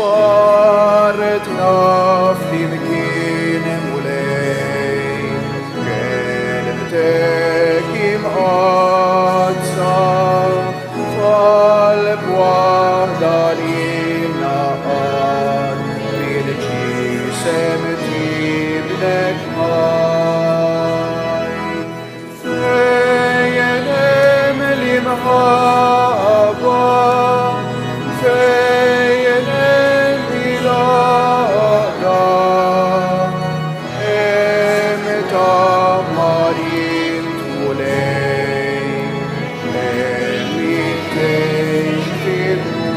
Fartna flimkien mulej, kelmtek imqazza, fal-bwaħda li naqad, bil-ġisem tibnek ħaj. Fejjenem l-imħabba, fejjenem il-għada, emta marim tulej, emmitej fil-ru.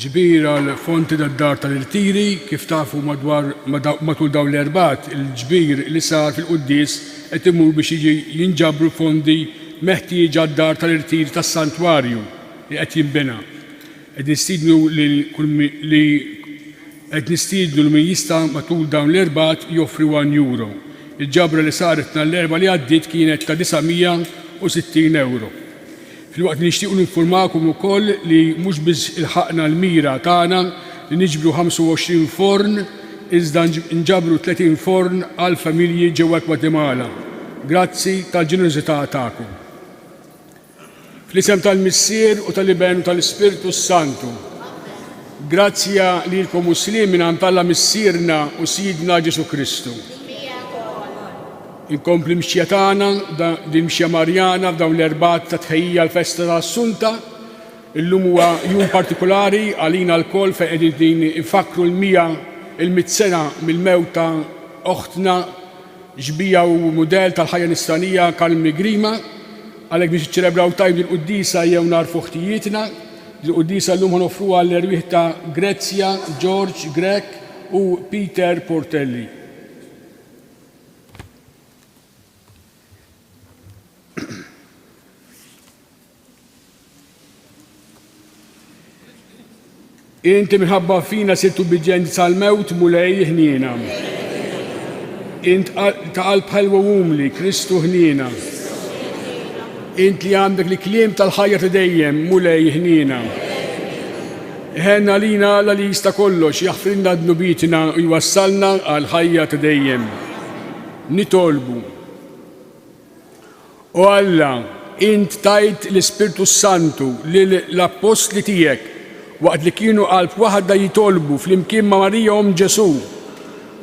ġbira l-fonti tad-dar tal-irtiri, kif tafu matul dawn l-erbat, il-ġbir li sar fil-Qudies qed imur biex jinġabru fondi meħtieġa d-dar tal-irtiri tas-santwarju li qed jinbena. Qed nistiednu li min jista' matul dawn l-erbat joffri €1. Il-ġabra li saret l-erba li għaddiet kienet ta' €960. Fil-waqt nixtiequ ninformakom ukoll li mhux biss ilħaqna l-mira tagħna li niġbru 25 forn, iżda nġabru 30 forn għal familji ġewwa Gwatemala. Grazzi tal-ġenerożità tagħkom. Fl-isem tal-Missier u tal-Iben u tal-Ispiritu Santu, grazzja lilkom muslimin minn Alla Missierna u Sidna Ġesu Kristu. Inkompli mxija tagħna din mxija Marjana f'dawn l-erbat ta' tħejjija l-festa ta' Assunta. Illum huwa jum partikolari għalina l-koll fejn qegħdin infakru l-100 sena mill-mewt ta' oħtna ġbija u mudell tal-ħajja nistanija Kalmi Grima. Għalhekk biex iċċelebraw tajb il-Qudiesa jew narfu ħtijietna. Il-Qudiesa llum ħanofruha għall-erwieħ ta' Grezja, George Grek u Peter Portelli. Inti minħabba fina sirtu biġġenzi tal-mewt mulej ħniena. Int ta' qalb ħelwa umli, Kristu ħniena. Int li għandek li kliem tal-ħajja ta' dejjem mulej ħniena. Ħenna lina li jista' kollox jaħfrinna d-nubitina u jwassalna għal ħajja ta' dejjem. Nitolbu. O Alla, int tajt l-Ispiritu Santu l-Apostli tiegħek waqt li kienu qalb waħda jitolbu fl-imkien ma' Marija Ġesu,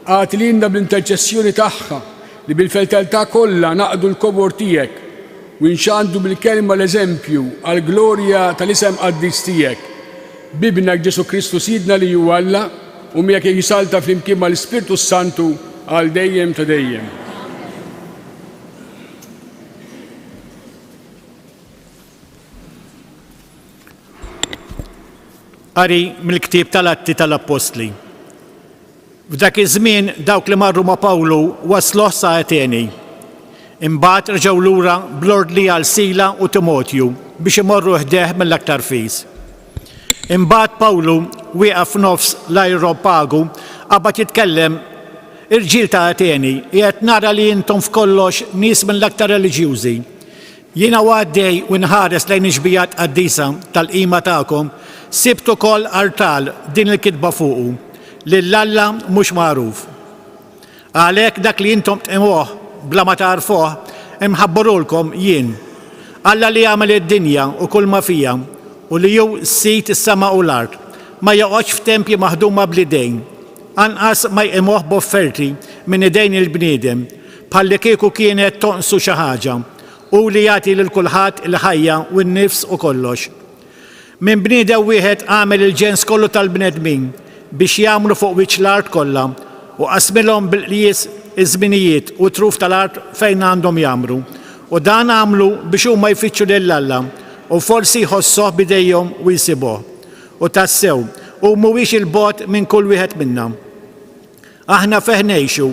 għatilina bl-interċessjoni tagħha li bil-fedeltà kollha naqdu l-kobor tiegħek u nxandu bil-kelma l-eżempju għall-glorja tal-isem qaddis tiegħek. Bibnek Ġesu Kristu Sidna li hu Alla u miegħek jisalta fl-imkien mal-Ispiritu Santu għal dejjem ta' dejjem. Qari mill-ktieb tal-Atti tal-Apostli. F'dak iż-żmien dawk li marru ma' Pawlu wasluh sa' Ateni. Imbagħad reġgħu lura bl-ordni għal Sila u Timotju biex imorru ħdeeh mill-aktar fis. Imbagħad Pawlu wieqaf f'nofs l-Areopagu qabad jitkellem: Irġiel ta' Ateni, qiegħed nara li intom f'kollox nies mill-aktar reliġjużi. Jiena għaddej u nħares lejn iġbijat qaddisa tal-qima tagħkom, sibt ukoll artal din il-kitba fuqu li l-Alla mhux magħruf. Għalhekk dak li intom tqimuh bla ma tarfuh imħabbarulkom jien. Alla li jagħmel id-dinja u kull ma fija u li hu sit is-sama u l-art ma joqgħodx f'tempji maħduma bl-idejn, anqas ma jqimuh b'offerti minn idejn il-bniedem bħalli kieku kienet toqsu xi ħaġa u li jagħti lil kulħadd il-ħajja u n-nifs u kollox. Minn bniedem wieħed għamel il-ġens kollu tal-bnedmin biex jagħmlu fuq wiċċ l-art kollha u qasmilhom bil-qies iż-żminijiet u truf tal-art fejn għandhom jagħmlu. U dan għamlu biex huma jfittxu lill-Alla u forsi jħossuh bidejhom u jsibuh. U tassew u mhuwiex il-bogħod minn kull wieħed minnha. Aħna feħnejxu,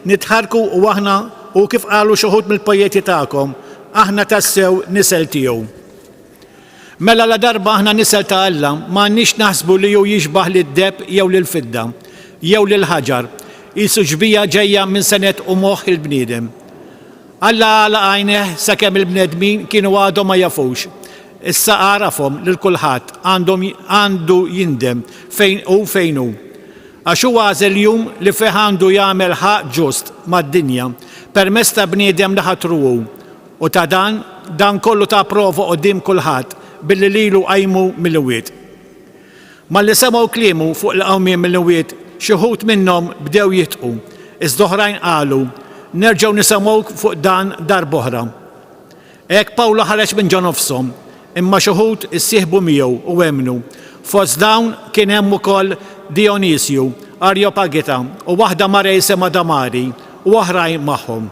nitħarku u aħna u kif qalu xi wħud mill-pojjieti tagħkom, aħna tassew nisel tiegħu. Mela la darba aħna nisel ta' Alla m'għandniex naħsbu li hu jixbaħ lid-deb jew lill-fidda jew lill-ħaġar, qisu ġbija ġejja minn senet u moħħ il-bniedem. Alla għala għajneh sakemm il-bnedmin kienu għadhom ma jafux. issa għarafhom lil kulħadd għandu jindem fejn hu. Għax huwa għażel jum li fih għandu jagħmel ħaq ġust mad-dinja permezz ta' bniedem li ħatruhu. U ta' dan kollu ta' prova quddiem kulħadd billi lilu qajmu mill-imwiet. Malli semgħu kliemu fuq il-qawmien mill-imwiet xi wħud minnhom bdew jitqu, iżda oħrajn qalu nerġgħu nisimgħu fuq dan darb'oħra. Hekk Pawlu ħareġ minn ġo nofshom, imma xi wħud issieħbu miegħu u emnu. Fost dawn kien hemm ukoll Dionisju, Areopagita u waħda mara jisimha Damari u oħrajn magħhom.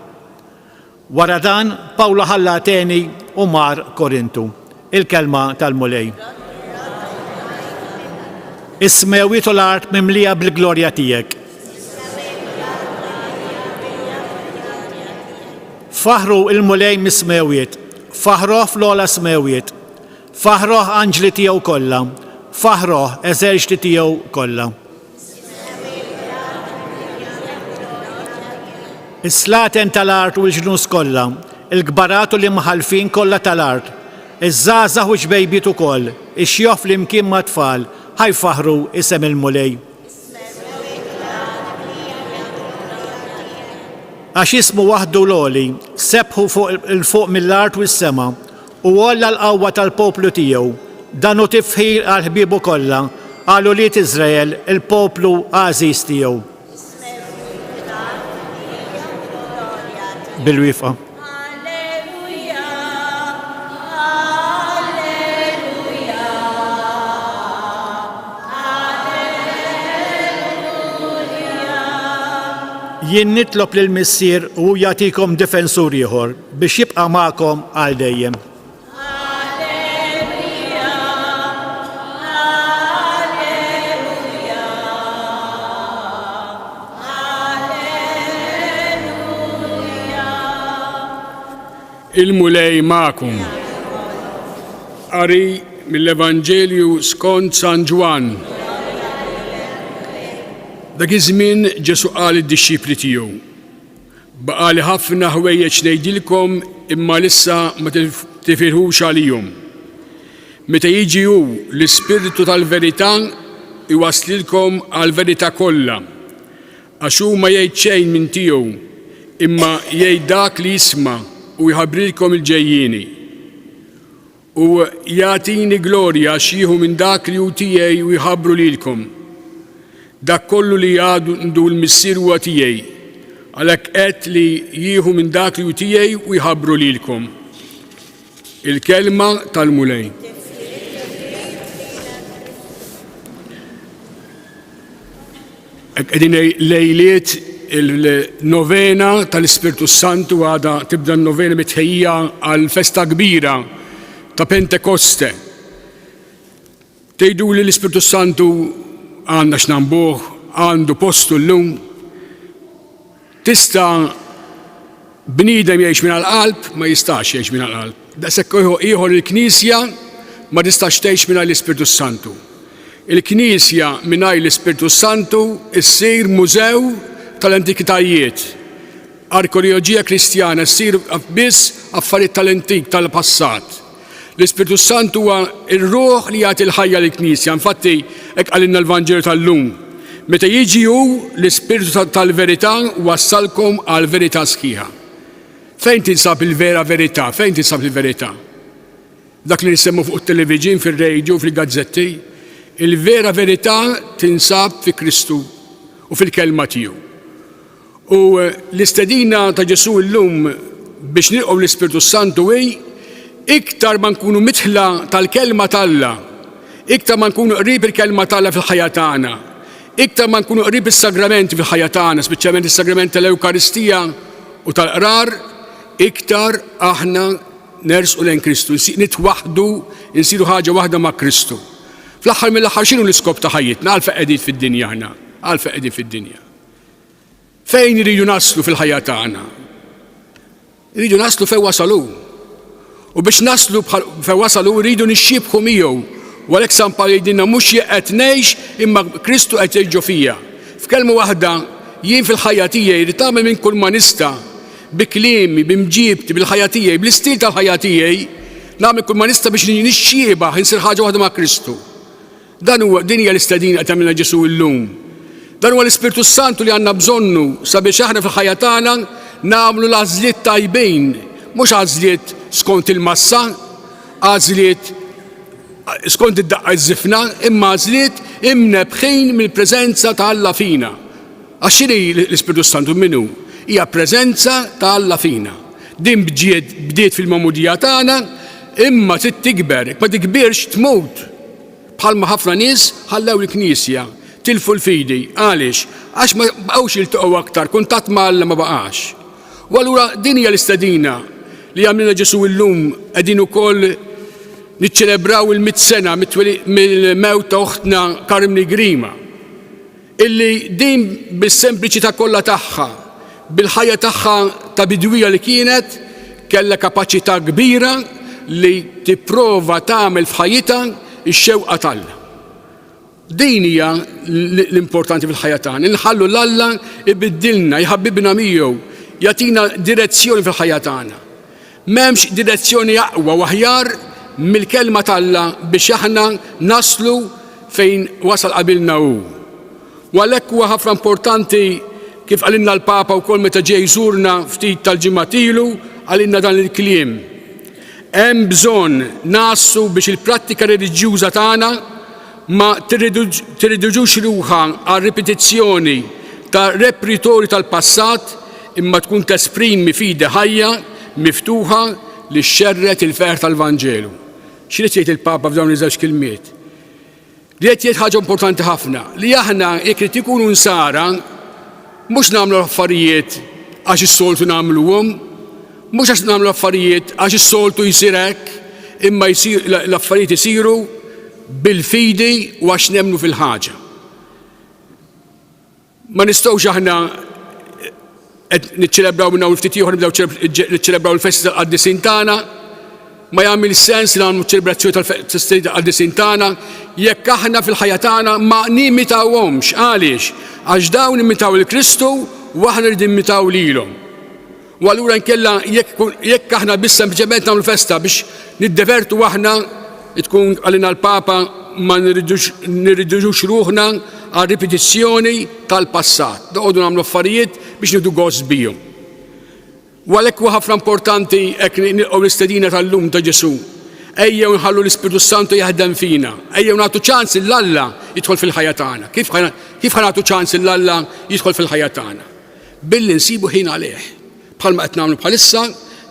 Wara dan Pawlu ħalla Ateni u mar Korintu. Il-kelma tal-mulej. Is-smewwiet u l-art mimlija bil-glorja tiegħek. Faħru il-mulej mis-smewwiet, faħroh fl-ogħla smewwiet, faħroh anġli tiegħu kollha, faħroh eżerċiti tiegħu kollha. Is-slaten tal-art u l-ġnus kollha, il-kbarat u l-imħalfin kollha tal-art, iż-żgħażagħ u xbejbiet ukoll, ix-xjof flimkien ma' tfal, ħajfaħru isem il-mulej. Għax ismu waħdu l-oli, sebħu fuq mill-art u s-sema, u għolla l-qawwa tal-poplu tiegħu, dan hu tifħir għal ħbiebu kollha, għal ulied Iżrael, il-poplu għażiż tiegħu. Bil-wifqa. Jien nitlob lil missier u jagħtikom difensur ieħor biex jibqa' magħkom għal dejjem. Il-mulej magħkom. Qari mill-Evanġelju skont San Ġwan. Dak iż-żmien Ġesu qal id-dixxipli tiegħu: baqali ħafna ħwejjeġ ngħidilkom imma issa ma tifirħux għalihom. Meta jiġi hu l-Ispirtu tal-verità iwasslilkom għall-verità kollha, għax hu ma jgħid xejn minn tiegħu imma jgħid dak li jisma' u jħabbrilkom il-ġejjieni. U jagħtini glorja għax jieħu minn dak li hu tiegħi u jħabbru lilkom. Dak kollu li għandu l-missier huwa tiegħi, għalhekk qed li jieħu minn dak li hu tiegħi u jħabbru lilkom. Il-kelma tal-mulej. Qegħdin lejliet il-novena tal-Ispirtu Santu għada tibda n-novena mitħejja għal festa kbira ta' Pentekoste. Tgħidu li l-Ispirtu Santu għandna x'nambuh, għandu postu llum. Tista' bniedem jgħix minn qalb ma jistax jgħix minn qalb. Daqshekk ieħor il-Knisja ma tistax tgħix mingħajr l-Ispirtu Santu. Il-Knisja mingħajr l-Ispirtu Santu issir mużew tal-antikitajiet. Arkeoloġija Kristjana ssir biss affarijiet tal-antik tal-passat. L-Ispirtu Santu huwa r-ruħ li jagħti l-ħajja lill-Knisja. Infatti hekk qalilna l-Vanġelu tal-lum. Meta jiġi hu l-Ispirtu tal-verità wassalkom għal verità sħiħa. Fejn tinsab il-vera verità? Fejn tinsab il-verità? Dak li nisemmu fuq it-televiġin, fir-radio, fil-gazzetti, il-vera verità tinsab fi Kristu u fil-kelma tiegħu. U l-istedina ta' Ġesu llum biex nilqgħu l-Ispirtu Santu iktar ma nkunu mitħla tal-kelma talla, iktar ma nkunu qrib il-kelma talla fil-ħajja tagħna, iktar ma nkunu qrib is-sagramenti fil-ħajja tagħna, speċjalment is-sagrament tal-Ewkaristija u tal-qrar, iktar aħna nersqu lejn Kristu, nitwaħdu, insiru ħaġa waħda ma' Kristu. Fl-aħħar mill-aħħar x'inhu l-iskop ta' ħajjitna? Għalfejn qegħdin fid-dinja aħna, għalfejn qegħdin fid-dinja. Fejn iridu naslu fil-ħajja tagħna? Iridu naslu fejn wasalu. U biex naslu fejn wasalu rridu nixxiebħu miegħu. U għalhekk San Pawlu jgħidilna mhux qed ngħix imma Kristu qed jgħix fija. F'kelma waħda jien fil-ħajja tiegħi rid tagħmel minn kull ma nista' bi kliemi, b'imġiebti, bil-ħajja tiegħi, bl-istil tal-ħajja tiegħi nagħmel kull ma nista' biex nixxiebaħ insir ħaġa waħda ma' Kristu. Din hija l-istedina qed tagħmilha Ġesu llum. Dan huwa l-Ispirtu Santu li għandna bżonnu sabiex aħna fil-ħajja tagħna nagħmlu l-għażliet tajbin, mhux għażliet skont il-massa, għażliet skont id-daqqa ż-żifna, imma għażliet imnebħin mill-preżenza ta' Alla fina. Għax x'inhi l-Ispirtu Santu minnu? Hija preżenza ta' Alla fina. Din bdiet fil-mamudija tagħna, imma trid tikber, ma tikbirx tmut. Bħalma ħafna nies ħallew il-Knisja, tilfu l-fidi, għaliex? Għax ma bqgħux jiltaqgħu aktar, kuntatt ma' Alla ma baqax. U allura din hija l-istedina li għamilna Ġesu llum qegħdin ukoll niċċelebraw il-100 sena mill-mewt ta' uħtna Karim Nigrima, illi din bis-sempliċità kollha tagħha, bil-ħajja tagħha ta' bidwija li kienet, kellha kapaċità kbira li tipprova tagħmel f'ħajjitha ix-xewqa tagħha. Din hija l-importanti fil-ħajja tagħna, inħallu l-Alla ibiddilna, jħabbibna miegħu, jagħtina direzzjoni fil-ħajja tagħna. M'hemmx direzzjoni aqwa u aħjar mill-kelma tagħha biex aħna naslu fejn wasal qabilna hu. U għalhekk huwa ħafna importanti kif qalilna l-Papa wkoll meta ġej jżurna ftit tal-ġimgħa ilu, għalilna dan il-kliem. Hemm bżonn nassu biex il-prattika reliġjuża tagħna ma tirriduġux ruħha għal ripetizzjoni ta' repritori tal-passat, imma tkun tesprimi fide ħajja miftuħa li xxerret il-fer tal-Vanġelu. X'rid jgħid il-Papa f'dawn iż-żewġ kilmiet? Li qed jgħid ħaġa importanti ħafna, li aħna jekk irid ikunu nsara mhux nagħmlu affarijiet għax is-soltu nagħmluhom, mhux għax nagħmlu affarijiet għax is-soltu jsir hekk, imma l-affarijiet isiru bil-fidi u għax nemmnu fil-ħaġa. Ma nistgħux aħna niċċelebraw minn hawn ftit ieħor nibdew niċċelebraw il-festa tal-qaddisin tagħna, ma jagħmel sens li nagħmlu ċelebrazzjoni tal-festa tal-qaddisin tagħna jekk aħna fil-ħajja tagħna ma nimitawhomx. Għaliex? Għax dawn imitaw il-Kristu u aħna rridu nimmitaw lilhom. U allura nkella jekk aħna biss sempliċement nagħmlu festa biex niddevertu aħna, tkun għalina l-Papa ma nirriduġux ruħna għal ripetizzjoni tal-passat. Doqgħodu nagħmlu affarijiet biex nieħdu gost bihom. U għalhekk huwa ħafna importanti hekk nilqgħu l-istedina tal-lum ta' Ġesu. Ejjew nħallu l-Ispirtu Santu jaħdem fina. Ejjew nagħtu ċans lill-Alla jidħol fil-ħajja tagħna. Kif ħanagħtu ċans lill-Alla jidħol fil-ħajja tagħna? Billi nsibu ħin għalih. Bħalma qed nagħmlu bħalissa,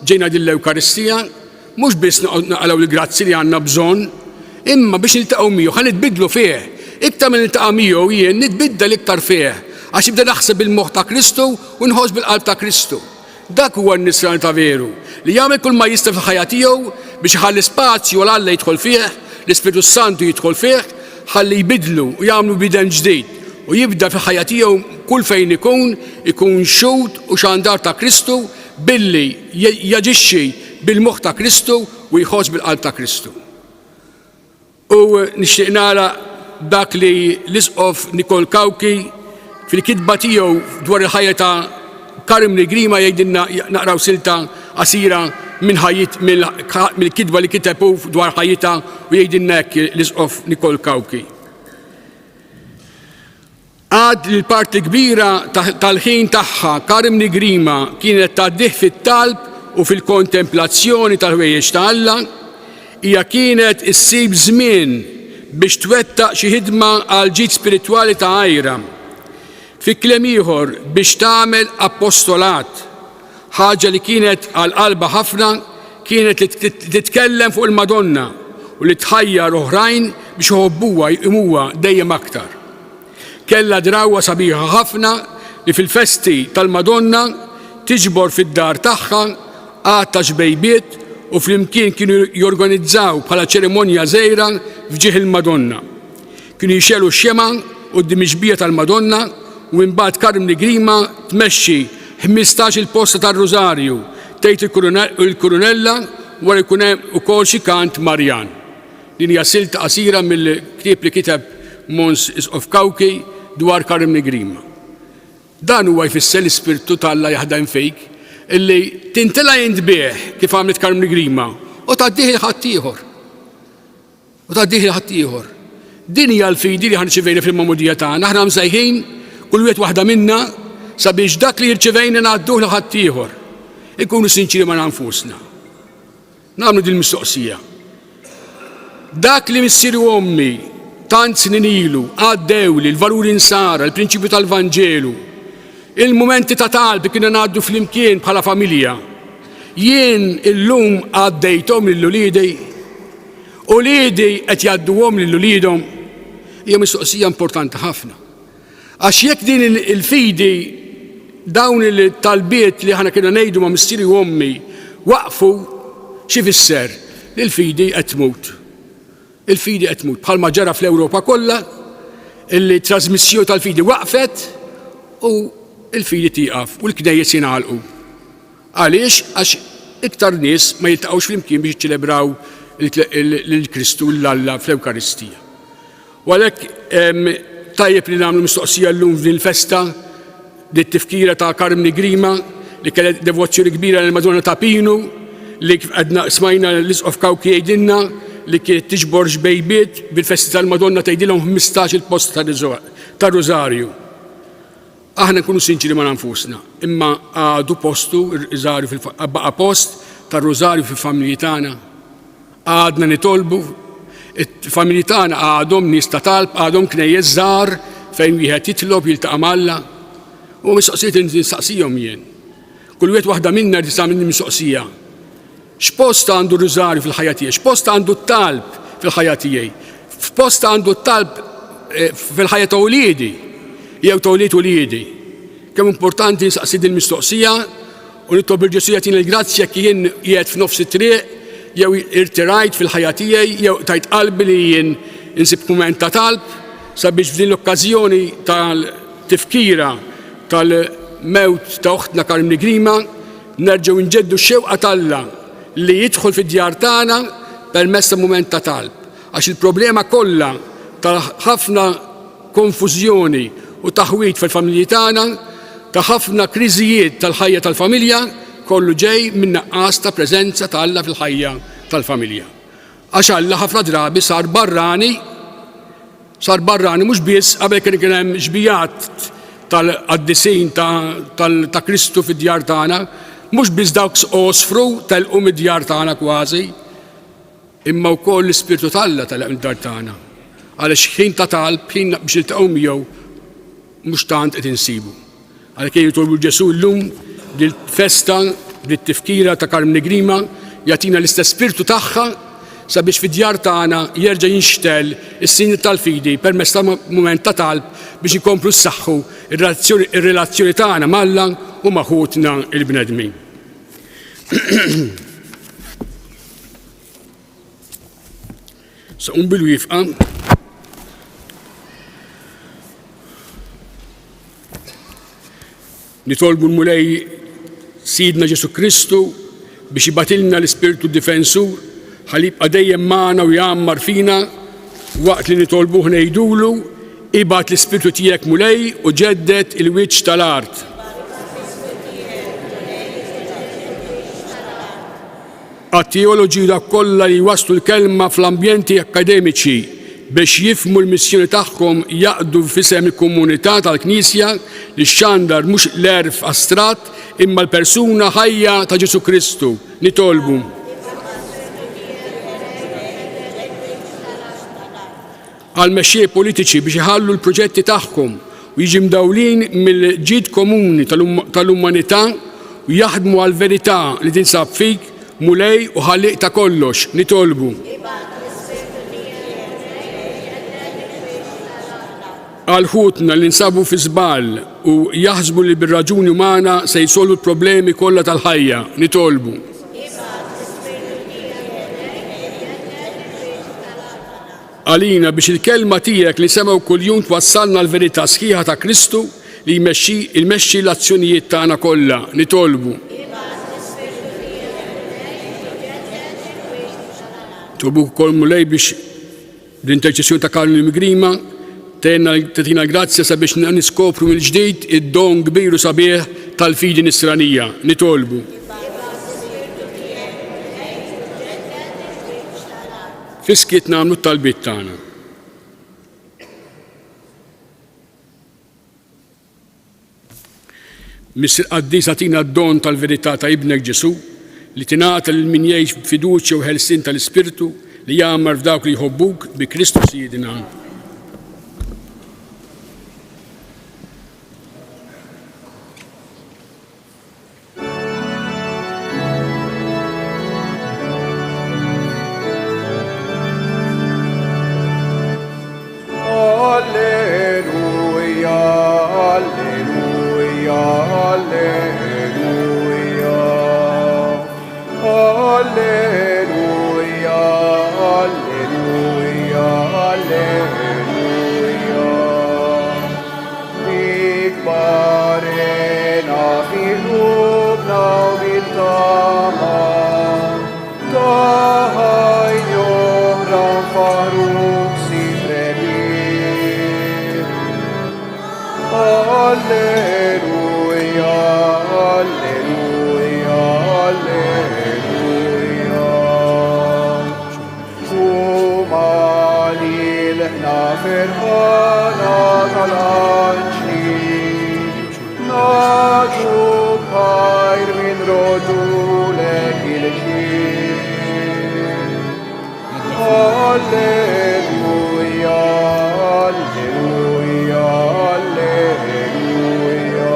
ġejna din l-Ewkaristija, mhux biss naqgħu l-grazzi li għandna bżonn, imma biex niltaqgħu miegħu ħanitbidlu fih. Iktar minn niltaqa' miegħu jien nitbiddel iktar fih għax jibda naħseb bil-moħħ ta' Kristu u nħoss bil-qalb ta' Kristu. Dak huwa n-nisran ta' veru li jagħmel kull ma jista' fil-ħajja tiegħu biex iħalli spazju għal Alla jidħol fih, l-Ispirtu Santu jidħol fih, ħalli jbidlu u jagħmlu bidel ġdid u jibda fil-ħajja tiegħu kull fejn ikun xut u xandar ta' Kristu billi jaġixxi bil-moħħ ta' Kristu u jħoss bil-qalb ta' Kristu. U nixtieq nara dak li l-Isqof Nikol Kawki fil-kitba tiegħu dwar il-ħajja ta' Karim Nigrima jgħidilna naqraw silta qasira mill-kitba li kitebu dwar ħajjita u jgħidilna hekk l-Isqof Nikol Kawki. Għad l-parti kbira tal-ħin tagħha Karim Nigrima kienet tgħaddih fit-talb u fil-kontemplazzjoni tal-ħwejjeġ ta' Alla, hija kienet issib żmien biex twettaq xi ħidma għal ġid spiritwali ta' għajra. Fi kliem ieħor biex tagħmel apostolat, ħaġa li kienet għal qalba ħafna, kienet li titkellem fuq il-Madonna u li tħajjar oħrajn biex iħobbuha jqimuha dejjem aktar. Kellha drawwa sabiħa ħafna li fil-festi tal-Madonna tiġbor fid-dar tagħha għad ta' xbejbiet u flimkien kienu jorganizzaw bħala ċerimonja żgħira fġieħ il-Madonna. Kienu jxelu x-xema quddiem ix-xbija tal-Madonna u mbagħad Karim Nigrima tmexxi 15-il posta tar-Rużarju tgħid il-Kurunella wara jkun hemm ukoll xi kant Marjan. Din hija silta qasira mill-ktieb li kiteb Mons Isqof Kawki dwar Karim Nigrima. Dan huwa jfisser l-Ispirtu ta' Alla jaħdem fejk illi tintela' jintbieħ kif għamlet Karim Nigrima u tgħaddih il ħaddieħor. U tgħaddih il ħaddieħor. Din hija l-fidi li ħanirċevejna fil-mamudija tagħna, aħna msejħin kull wieħed waħda minna sabiex dak li rċevejna ngħadduh lil ħaddieħor. Ikunu sinċiri ma' nfusna. Nagħmlu din mistoqsija. Dak li missiri u ommi tant snin ilu għaddewli l-valuri nsara, l-prinċipju tal-Vanġelu, il-momenti ta' talb kienu ngħaddu flimkien bħala familja. Jien illum għaddejthom lill-uliedej u liedej qed jgħadduhom lill-uliedhom hija mistoqsija importanti ħafna. Għax jekk din il-fidi dawn il-talbiet li ħana kienu ngħidu ma' missieri u ommi waqfu xi fisser li l-fidi qed tmut. Il-fidi qed tmut bħalma ġara fl-Ewropa kollha il-trasmissjoni tal-fidi waqfet u il-fidi tieqaf u l-knejjes jingħalqu. Għaliex? Għax iktar nies ma jiltaqgħux flimkien biex jiċċelebraw lill-Kristu l-Alla fl-Ewkaristija. U għalhekk tajjeb li nagħmlu mistoqsija llum f'din il-festa dit-tifkira ta' Carmine Grima li kellha devozzjoni kbira lil Madonna ta' Pinu li għadna smajna l-Isqof Kawki jgħidilna li kienet tiġbor xbejbiet bil-festi tal-Madonna tgħidilhom 15 il-post ta' Rożarju. Aħna nkunu sinċiri ma' nfusna, imma għadu postu baqa' post ta' Rożarju fil-familji tagħna. Għadna nitolbu, il-familji tagħna għadhom nies ta' talb, għadhom knejjes żgħar fejn wieħed jitlob jiltaqa' Alla. U mistoqsijiet nistaqsihom jien. Kull wieħed waħda minna li tagħmel mistoqsija. X'post għandu Rożarju fil-ħajja tiegħi? X'post għandu t-talb fil-ħajja tiegħi? F'post għandu t-talb fil-ħajja ta' uliedi jew ta' ulied uliedi. Kemm importanti nsaqsi din mistoqsija u nitlob il-Ġesu jagħtina l-grazzja kien qiegħed f'nofs it-triq jew irtirajt fil-ħajja tiegħi jew tajt qalbi li jien insib mument ta' talb sabiex f'din l-okkażjoni tal-tifkira tal-mewt ta' oħtna Carmine Grima nerġgħu nġeddu x-xewqa t'Alla li jidħol fid-djar tagħna permezz ta' mument ta' talb. Għax il-problema kollha ta' ħafna konfużjoni u taħwit fil-familji tagħna, ta' ħafna kriżijiet tal-ħajja tal-familja, kollu ġej minn naqqas ta' preżenza ta' Alla fil-ħajja tal-familja. Għax Alla ħafna drabi sar barrani mhux biss qabel kien hemm xbijat tal-qaddisin ta' Kristu fid-djar tagħna, mhux biss dawk osfru telqu mid-djar tagħna kważi, imma wkoll l-Ispirtu tal-Alla telaq mid-djar tagħna. Għaliex ħin ta' talb, ħin biex iltaqgħu miegħu mhux tant qed insibu. Għalhekk jitolbu l-Ġesu llum dil-festa bit-tifkira ta' Carmine Grima jagħtina l-istess spirtu tagħha sabiex fid-djar tagħna jerġa' jinxtel is-sin tal-fidi permezz ta' mument ta' talb biex inkomplu nsaħħu ir-relazzjoni tagħna mal-Alla u ma' ħutna il-bnedmin. Saqum bil-wifqa nitolbu l-mulej Sidna Ġesu Kristu biex jibatilna l-Ispirtu Difensur ħalli jibqa' dejjem magħna u jgħammar fina waqt li nitolbuh ngħidulu ibgħat l-Ispirtu tiegħek mulej u ġeddet il-wiċċ tal-art. Għat-teoloġi dak kollha li waslu l-kelma fl-ambjenti akademiċi biex jifhmu l-missjoni tagħhom jaqdu f'isem il-komunità tal-Knisja li x-xandar mhux l-erf astratt imma l-persuna ħajja ta' Ġesu Kristu. Nitolbu. Għal-mexxej politiċi biex iħallu l-proġetti tagħhom u jiġi mdawlin mill-ġid komuni tal-umanità u jaħdmu għall-verità li tinsab fik mulej u ħalliq ta' kollox. Nitolbu. Għal-ħutna li nsabu fi żball u jaħsbu li bir-raġuni umana se jsolvu l-problemi kollha tal-ħajja. Nitolbu. Għalina biex il-kelma tiegħek li semgħu kuljum twassalna l-verità sħiħa ta' Kristu li jmexxi l-azzjonijiet tagħna kollha. Nitolbu. Tolbu wkoll mulej biex l-interċessjoni ta' Carmine Grima tatina l-grazzja sabiex niskopru mill-ġdid id-don kbir u sabiħ tal-fidi nisranija. Nitolbu. fiskiet nagħmlu t-talbiet tagħna. Missir Qaddis tina d-don tal-verità ta' ibnek Ġesu li tingħata lil min jgħix b'fiduċja u ħelsien tal-Ispirtu li jagħmar f'dawk li jħobbuk bi Kristu Siedina. Alleluia, alleluia, alleluia. Alleluia, alleluia, alleluia. Ikbarena filubna vitama, Dahai yom ram faruk sitreli. Alleluia, alleluia, alleluia. Umalil naferhana galanchi, Najub hayr min rodulek ilshir. Alleluia, alleluia, alleluia.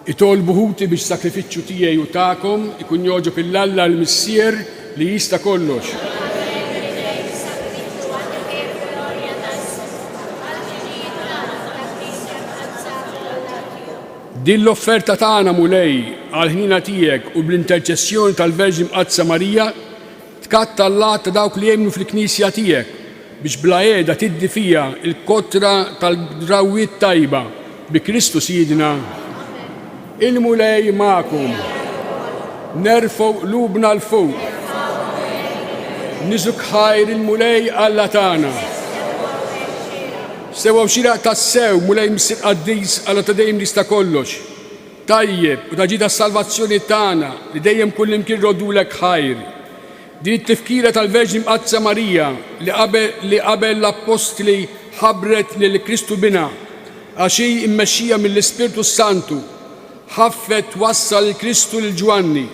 Itolbu ħuti biex sakrifiċċju tiegħi u tagħkom ikun joġob il-Alla l-Missier li jista' kollox. Din l-offerta tagħna mulej għal-ħnina tiegħek u bl-interċessjoni tal-Verġi Mqadsa Marija tkatta l-lat ta' dawk li jemnu fil-Knisja tiegħek biex bla qiegħda tiddi fija il-kotra tal-drawwiet tajba bi Kristu Siedina. Il-mulej magħkom. Nerfgħu qlubna l-fuq. Niżuk ħajr il-mulej Alla tagħna. Sewa xiraq tas-sew mulej Missir Qaddis Alla ta' dejjem jista' kollox. Tajjeb u taġi tas-salvazzjoni tagħna li dejjem kullimkien rodulek ħajr. Din it-tifkira tal-Verġi Mqadsa Marija li qabel l-Apostli ħabbret lil Kristu bina għax hi mmexxija mill-Ispirtu Santu ħaffet wassal il-Kristu lil Ġwanni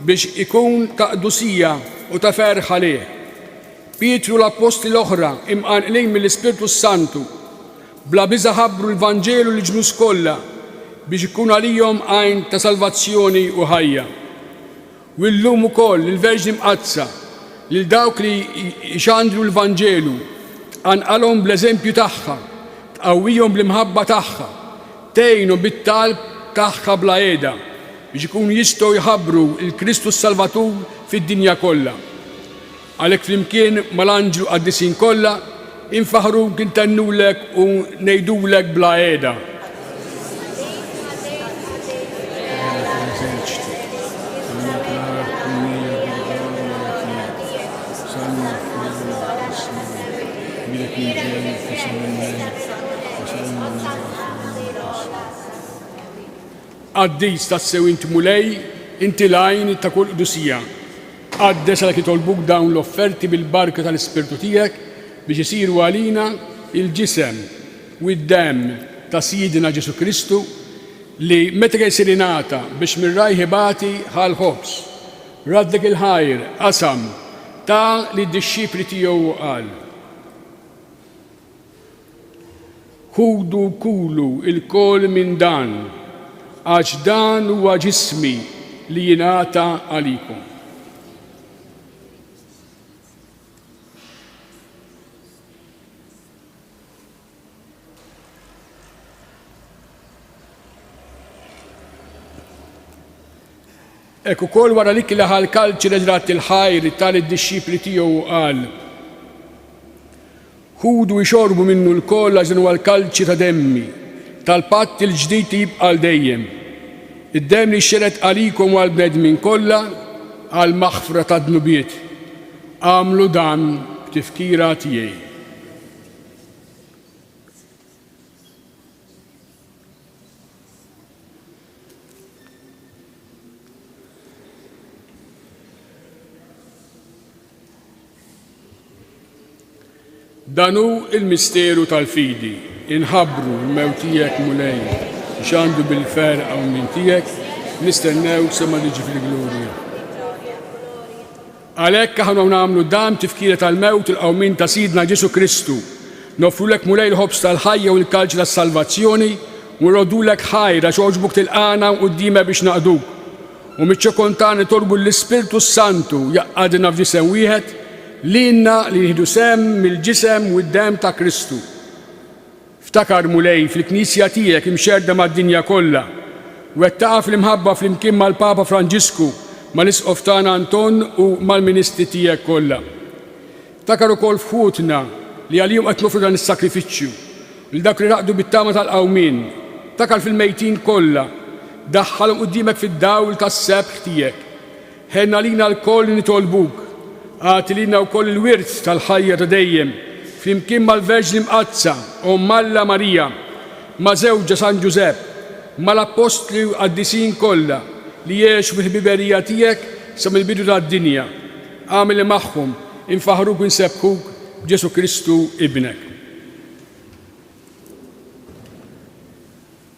biex ikun ta' qdusija u ta' ferħ għalih. Pietru l-Apostli l-oħra imqanqlin mill-Ispirtu Santu bla biża ħabbru l-Vanġelu lil ġnus kollha biex ikun għalihom għajn ta' salvazzjoni u ħajja. U llum ukoll il-Verġi Mqadsa lil dawk li jxandru l-Vanġelu tqanqalhom bl-eżempju tagħha, tqawwihom bl-imħabba tagħha, tgħinhom bit-talb tagħha bla qiegħda biex ikunu jistgħu jħabbru il-Kristu s-Salvatur fid-dinja kollha. Għalhekk flimkien mal-anġlu qaddisin kollha infaħruk intennulek u ngħidulek bla qiegħda. Qaddis tas-sew inti mulej, inti lajn ta' kull qdusija. Qaddes għalhekk itolbuk dawn l-offerti bil-barka tal-Ispirtu tiegħek biex isiru għalina il-ġisem u d-demm ta' Siedina Ġesu Kristu li meta jsir ingħata biex mir-rajħibati ħal-ħobs. Raddek il-ħajr qasam ta' li d-dixxipri tiegħu qal. Ħudu kulu il-kol minn dan għax dan huwa ġismi li jingħata għalikom. Ekk ukoll wara lik li ħal-kalċi reġrat il-ħajr tal id-dixxipli tiegħu qal. Ħudu jxorbu minnu l-koll għax huwa l-kalċi ta' demmi tal-patt il-ġdid jibqa' għal dejjem. Id-demm li xxeret għalikom u għall-bnedmin kollha għal maħfra ta' dnubiet. Għamlu dan b'tifkira tiegħi. Dan hu il-misteru tal-fidi, inħabbru l-mewt tiegħek mulej, x'għandu bil-ferqa u minn tiegħek, nistennew sema liġi fil-glorja. Għalhekk aħna nagħmlu dam tifkira tal-mewt il-qawmin ta' Sidna Ġesu Kristu, nofrulek mulej l-ħobs tal-ħajja u l-kalċ tas-salvazzjoni, u nrodulek ħajra x'oġbuk tilqana qudiema biex naqduk. U miċ-ċokontani torbu l-Ispirtu Santu jaqqadna f'ġisem wieħed lilna li nieħdu sem mill-ġisem u d-dem ta' Kristu. Ftakar mulej fil-Knisja tiegħek imxerda mad-dinja kollha, wettaqa fl-imħabba flimkien mal-Papa Franġisku, mal-Isqof tagħna Anton u mal-Ministri tiegħek kollha. Ftakar ukoll f'ħutna li għalihom qed nofru dan is-sakrifiċċju, lil dak li raqdu bit-tama tal-qawmien, ftakar fil-mejtin kollha, daħħalhom qudiemek fid-dawl tas-sebħ tiegħek. Ħenna lina l-koll li nitolbuk, għati lina wkoll il-wirt tal-ħajja ta' dejjem, flimkien mal-Verġni Mqazza u Malla Marija, ma' żewġa San Ġusepp, mal-Apostli u qaddisin kollha li jgħixu fil-ħbiberija tiegħek sa mill-bidu tad-dinja. Għamil magħhom infaħruk u nsebħuk b'Ġesu Kristu ibnek.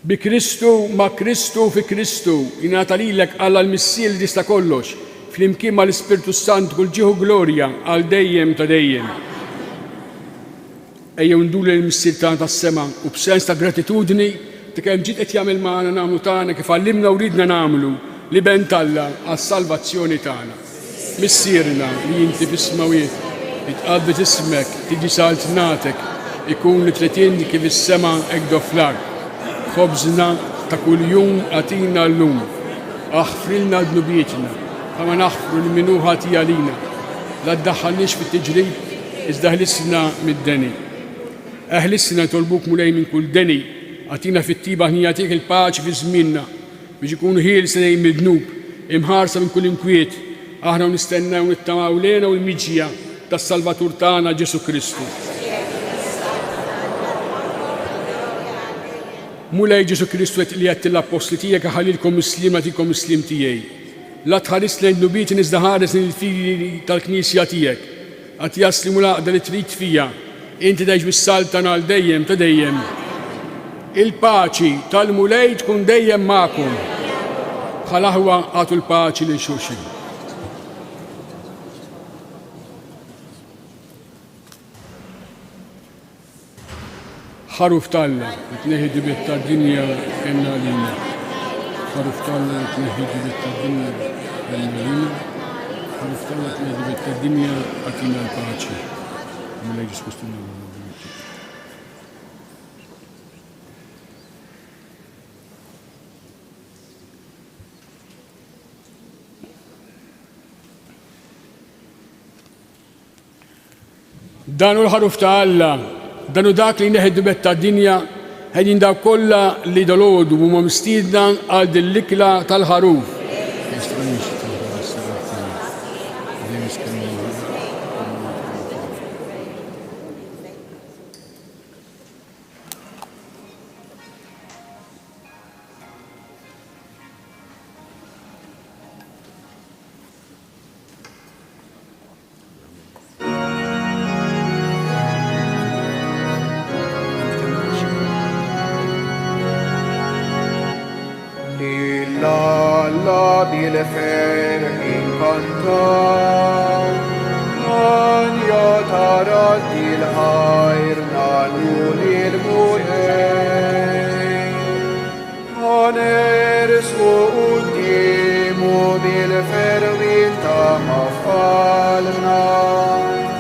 Bi Kristu, ma' Kristu, fi Kristu, jingħata lilek Alla l-Missier li tista' kollox, flimkien mal-Ispirtu Sant kull ġieħu glorja għal dejjem ta' dejjem. Ejjew ndulu l-Missier tagħna tas-sema u b'sens ta' gratitudni ta' kemm ġiet qed jagħmel magħna nagħmlu tagħna kif għallimna u ridna nagħmlu li bent Alla għas-salvazzjoni tagħna. Missierna li inti fis-smawiet jitqaddis ismek, tiġi saltnatek, ikun li tletin kif is-sema hekk fl-ard. Khobżna ta' kuljum għatina llum, aħfrilna d-nubietna, bħalma naħfru l-minu ħati għalina, la ddaħħalniex fit-tiġrib, iżda ħlisna mid-deni. Ħlisna tolbuk mulej minn kull deni, għatina fit-tiba ħnija tiegħek il-paċi fi żmienna, biex ikunu ħielsa lejn mid-dnub, imħarsa minn kull inkwiet, aħna nistennew nittamaw lejna u l-miġja tas-Salvatur tagħna Ġesu Kristu. Mulej Ġesu Kristu li għedt l-apostli tiegħek ħalilkom muslim nagħtikom muslim tiegħi. La tħares lejn nubieti iżda ħares lejn il-figli tal-Knisja tiegħek. Għad jaslimu l-għaqda li trid fija, inti tgħix bis-saltana għal dejjem ta' dejjem. Il-paċi tal-mulej tkun dejjem magħkom. Bħal aħwa għatu l-paċi lil xulxin. ħaruf Talla, tneħi dibet ta' dinja enna lina. ħaruf Talla, tneħi dibet ta' dinja enna lina. ħaruf Talla, tneħi dibet ta' dinja għatina l-paċi. Mulej Ġesu Kristu danu l-ħaruf ta' Alla, danu dak li neħed dibet ta' dinja, ħedin daw kolla li dalodu u mistidna għal dil-likla tal-ħaruf. La bil-fer inkantaw, Anja tarat il-ħajr nalu lil-mulej. Għaners u quddimu bil-fer wilta ħafalna,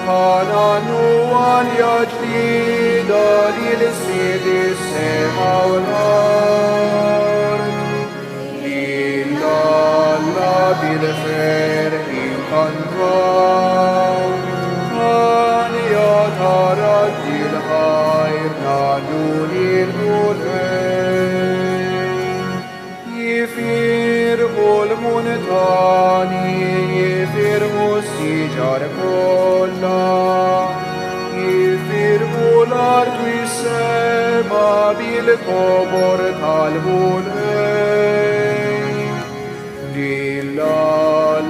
Għanannu għalja ġdida lil-sidi sema u l-ard. bil-fer inkantaw, Anja tarat il-ħajr nalu lil-mulej. Jifirqu l-muntani, jifirqu s-siġar kollha, jifirqu l-ard u s-sema bil-kobor tal-mulej.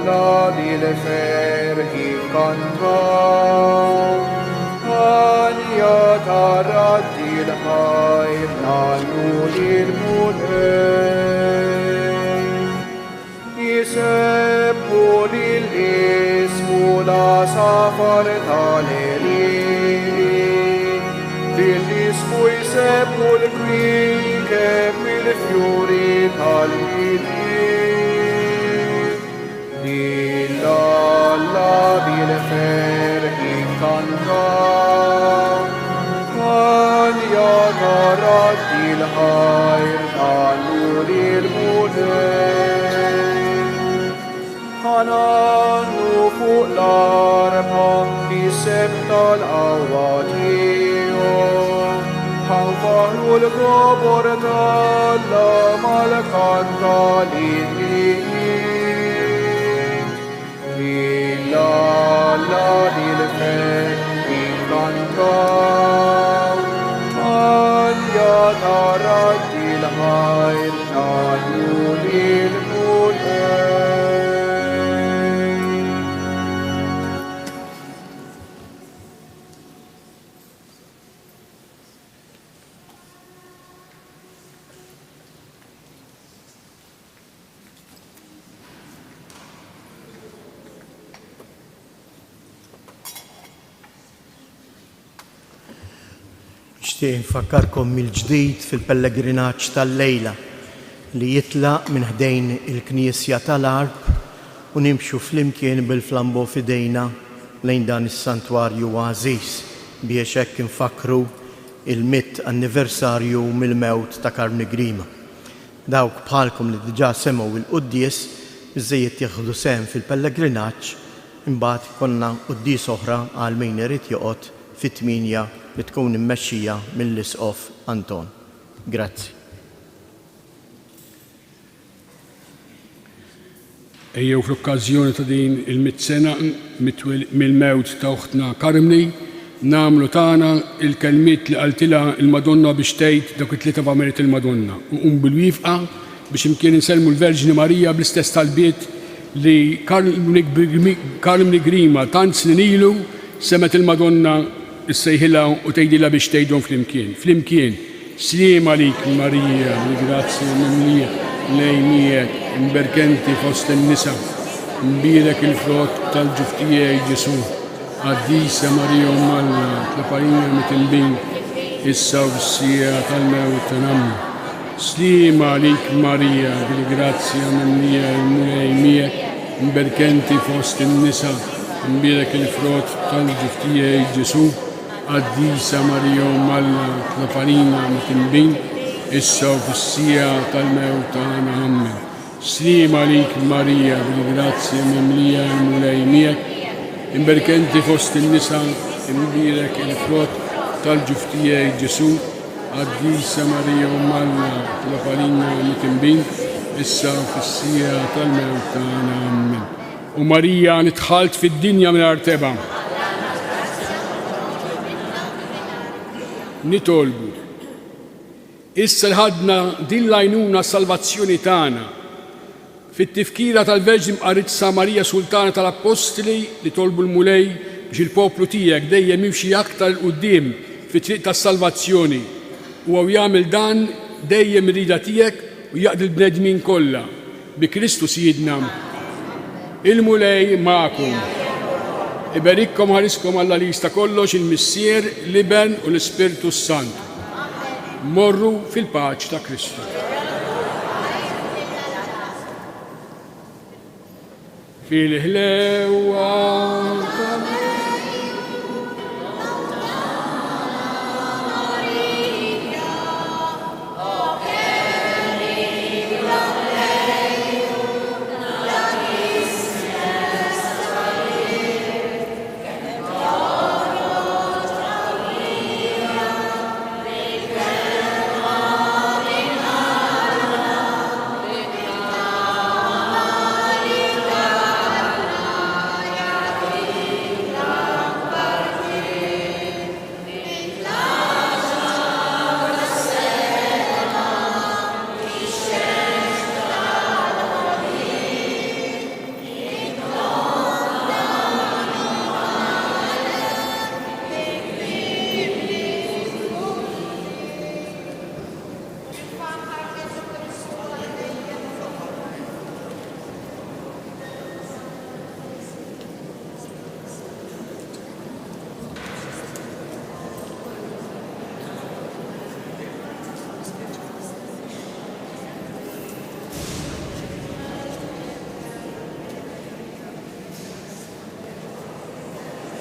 La bil-fer inkantaw, il-ħajr nagħmlu lil-mulej. Jisebbu lil-ismu la safar tal-Elin, lil-ismu jisebbu l-kwikeb mill-fjuri tal-Bidin. Lil-Alla bil-ferħi kantaw, kan jatarat il-ħajr nagħmlu lil-mulej. Ħanannu fuq l-arba jiseb tal-qawwa tiegħu, ħanfaħru l-kobor tal-Alla mal-kant tal-Injil. Lil-Alla bil-ferħi kantaw, kan jatarat il-ħajr nagħmlu lil-mulej. Nixtieq nfakkarkom mill-ġdid fil-pellegrinaġġ tal-lejla li jitlaq minn ħdejn il-Knisja tal-Arb u nimxu flimkien bil-flambo f'idejna lejn dan is-santwarju għażiż biex hekk infakru il-100 anniversarju mill-mewt ta' Karmni Grima. Dawk bħalkom li diġà semgħu il-quddies biżżejjed jieħdu sehem fil-pellegrinaġġ, imbagħad konna quddies oħra għal min irid joqgħod fit-8 li tkun immexxija mill-Isqof Anton. Grazzi. Ejjew fl-okkażjoni ta' din il-100 sena mill-mewt ta' uħtna Karmni nagħmlu tagħna il-kelmiet li qaltilha il-Madonna biex tgħid dawk it-tlieta f'Amerit il-Madonna u bil-wifqa biex imkien insellmu l-Verġini Marija bl-istess talbiet li Karmni Grima tant snin ilu semet il-Madonna issejħilha u tgħidilha biex tgħidhom flimkien. Sliem għalik Marija, bil-grazzja mimlija lejniek, imberkenti fost in-nisa, mbirek il-frott tal-ġuf tiegħek Ġesu. Għaddisa Marija Umalla, tlaparina mit-imbin, issa u f'sija tal-mewt tanammi. Sliem għalik Marija, bil-grazzja mimlija lejniek, imberkenti fost in-nisa, mbirek il-frott tal-ġuf tiegħek Ġesu. Għaddisa Marija Umalla, tlaparina mit-imbin, issa u f'sija tal-mewt tagħna amen. Sliem għalik Marija, bil-grazzja mimlija lejniek, imberkenti fost in-nisa, imbirek il-frott tal-ġuf tiegħek Ġesu. Għaddisa Marija Umalla, tlaparina mit-imbin, issa u f'sija tal-mewt tagħna amen. U Marija nitħalt fid-dinja mingħajr teba. Nitolbu. Issa l-ħadna din l-għajnuna salvazzjoni tagħna fit-tifkira tal-Verġin Mqaritsa Marija Sultana tal-Apostli li tolbu l-mulej biex il-poplu tiegħek dejjem jimxi aktar quddiem fit-triq tas-salvazzjoni u jagħmel dan dejjem rida tiegħek u jaqdi l-bnedmin kollha bi Kristu Siedna. Il-mulej magħkom. Iberikkom ħariskom Alla li jista' kollox il-Missier, l-Iben u l-Ispirtu Sant. Morru fil-paċ ta' Kristu. Fil-ħlewa